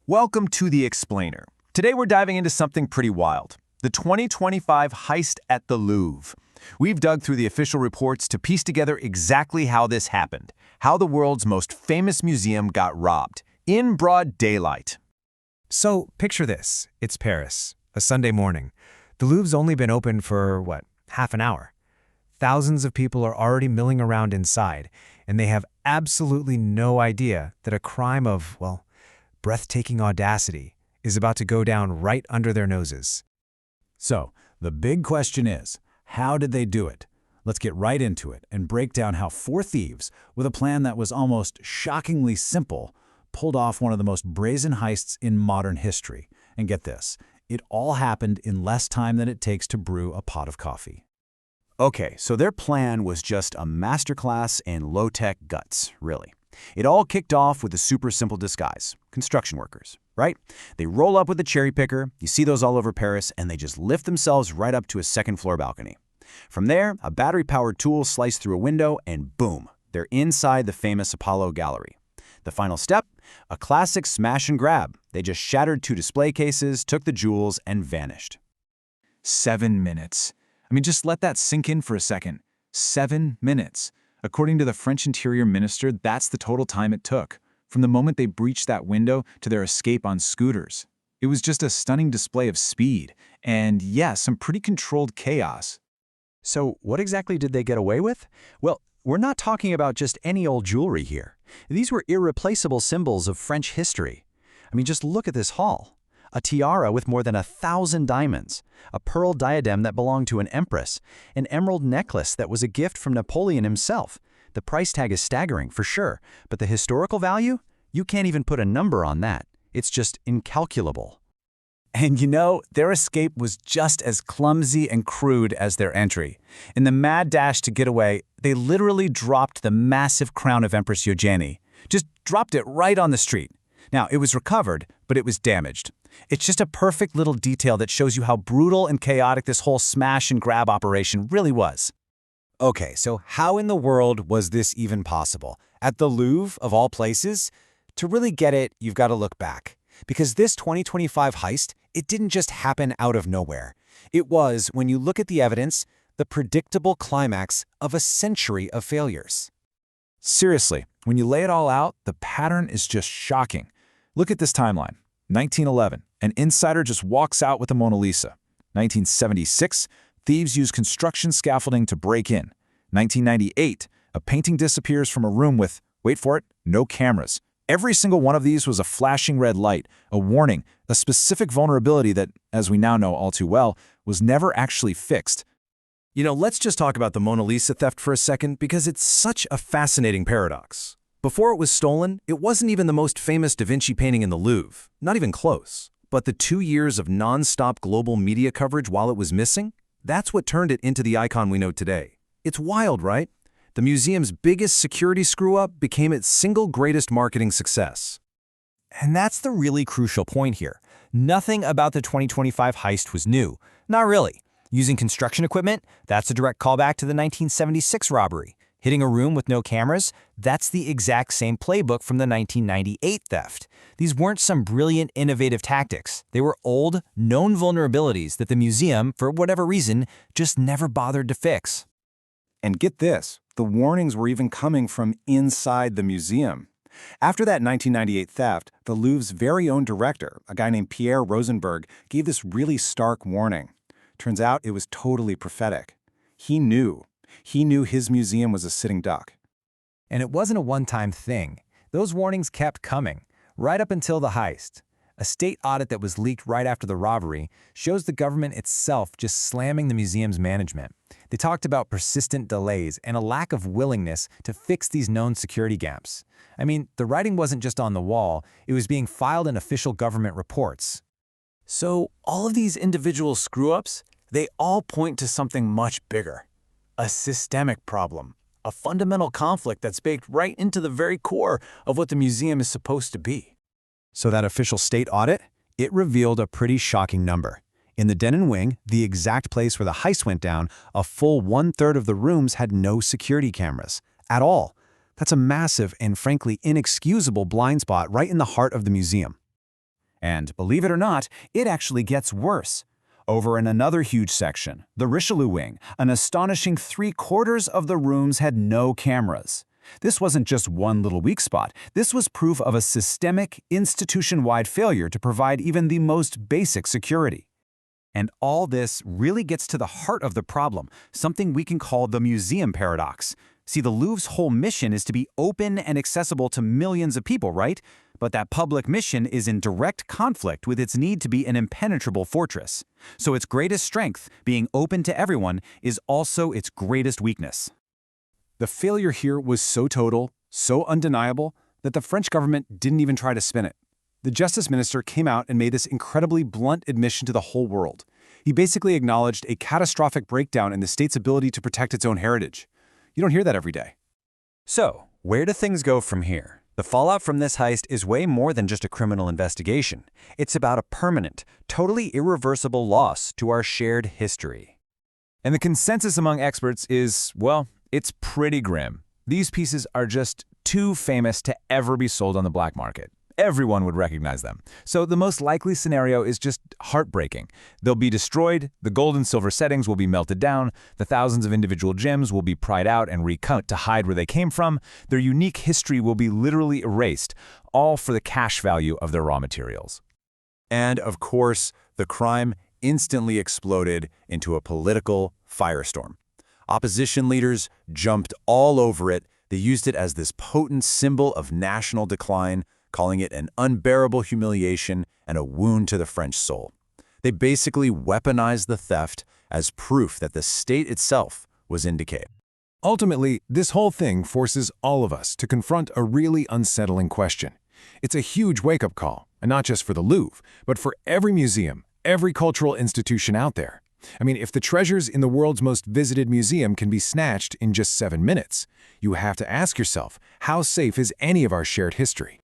Welcome to The Explainer. Today we're diving into something pretty wild. The 2025 heist at the Louvre. We've dug through the official reports to piece together exactly how this happened, how the world's most famous museum got robbed, in broad daylight. So, picture this. It's Paris, a Sunday morning. The Louvre's only been open for, half an hour. Thousands of people are already milling around inside, and they have absolutely no idea that a crime of, breathtaking audacity is about to go down right under their noses. So, the big question is, how did they do it? Let's get right into it and break down how four thieves, with a plan that was almost shockingly simple, pulled off one of the most brazen heists in modern history. And get this, it all happened in less time than it takes to brew a pot of coffee. Okay, so their plan was just a masterclass in low-tech guts, really. It all kicked off with a super simple disguise. Construction workers, right? They roll up with a cherry picker, you see those all over Paris, and they just lift themselves right up to a second-floor balcony. From there, a battery-powered tool sliced through a window, and boom, they're inside the famous Apollo Gallery. The final step? A classic smash and grab. They just shattered two display cases, took the jewels, and vanished. 7 minutes. Just let that sink in for a second. 7 minutes. According to the French Interior Minister, that's the total time it took, from the moment they breached that window to their escape on scooters. It was just a stunning display of speed, and some pretty controlled chaos. So what exactly did they get away with? Well, we're not talking about just any old jewelry here. These were irreplaceable symbols of French history. Just look at this haul. A tiara with more than 1,000 diamonds, a pearl diadem that belonged to an empress, an emerald necklace that was a gift from Napoleon himself. The price tag is staggering, for sure, but the historical value? You can't even put a number on that. It's just incalculable. And their escape was just as clumsy and crude as their entry. In the mad dash to get away, they literally dropped the massive crown of Empress Eugenie. Just dropped it right on the street. Now, it was recovered, but it was damaged. It's just a perfect little detail that shows you how brutal and chaotic this whole smash and grab operation really was. Okay, so how in the world was this even possible? At the Louvre, of all places? To really get it, you've got to look back. Because this 2025 heist, it didn't just happen out of nowhere. It was, when you look at the evidence, the predictable climax of a century of failures. Seriously, when you lay it all out, the pattern is just shocking. Look at this timeline. 1911, an insider just walks out with a Mona Lisa. 1976, thieves use construction scaffolding to break in. 1998, a painting disappears from a room with, wait for it, no cameras. Every single one of these was a flashing red light, a warning, a specific vulnerability that, as we now know all too well, was never actually fixed. Let's just talk about the Mona Lisa theft for a second because it's such a fascinating paradox. Before it was stolen, it wasn't even the most famous Da Vinci painting in the Louvre, not even close. But the 2 years of non-stop global media coverage while it was missing, that's what turned it into the icon we know today. It's wild, right? The museum's biggest security screw-up became its single greatest marketing success. And that's the really crucial point here. Nothing about the 2025 heist was new. Not really. Using construction equipment, that's a direct callback to the 1976 robbery. Hitting a room with no cameras, that's the exact same playbook from the 1998 theft. These weren't some brilliant, innovative tactics. They were old, known vulnerabilities that the museum, for whatever reason, just never bothered to fix. And get this, the warnings were even coming from inside the museum. After that 1998 theft, the Louvre's very own director, a guy named Pierre Rosenberg, gave this really stark warning. Turns out it was totally prophetic. He knew his museum was a sitting duck. And it wasn't a one-time thing. Those warnings kept coming, right up until the heist. A state audit that was leaked right after the robbery shows the government itself just slamming the museum's management. They talked about persistent delays and a lack of willingness to fix these known security gaps. The writing wasn't just on the wall, it was being filed in official government reports. So all of these individual screw-ups, they all point to something much bigger. A systemic problem, a fundamental conflict that's baked right into the very core of what the museum is supposed to be. So that official state audit, it revealed a pretty shocking number. In the den and wing, the exact place where the heist went down, a full 1/3 of the rooms had no security cameras at all. That's a massive and frankly inexcusable blind spot right in the heart of the museum. And believe it or not, it actually gets worse. Over in another huge section, the Richelieu wing, an astonishing 3/4 of the rooms had no cameras. This wasn't just one little weak spot. This was proof of a systemic, institution-wide failure to provide even the most basic security. And all this really gets to the heart of the problem, something we can call the museum paradox. See, the Louvre's whole mission is to be open and accessible to millions of people, right? But that public mission is in direct conflict with its need to be an impenetrable fortress. So its greatest strength, being open to everyone, is also its greatest weakness. The failure here was so total, so undeniable, that the French government didn't even try to spin it. The justice minister came out and made this incredibly blunt admission to the whole world. He basically acknowledged a catastrophic breakdown in the state's ability to protect its own heritage. You don't hear that every day. So, where do things go from here? The fallout from this heist is way more than just a criminal investigation. It's about a permanent, totally irreversible loss to our shared history. And the consensus among experts is, well, it's pretty grim. These pieces are just too famous to ever be sold on the black market. Everyone would recognize them. So the most likely scenario is just heartbreaking. They'll be destroyed, the gold and silver settings will be melted down, the thousands of individual gems will be pried out and recut to hide where they came from, their unique history will be literally erased, all for the cash value of their raw materials. And, of course, the crime instantly exploded into a political firestorm. Opposition leaders jumped all over it. They used it as this potent symbol of national decline, calling it an unbearable humiliation and a wound to the French soul. They basically weaponized the theft as proof that the state itself was in decay. Ultimately, this whole thing forces all of us to confront a really unsettling question. It's a huge wake-up call, and not just for the Louvre, but for every museum, every cultural institution out there. I mean, if the treasures in the world's most visited museum can be snatched in just 7 minutes, you have to ask yourself, how safe is any of our shared history?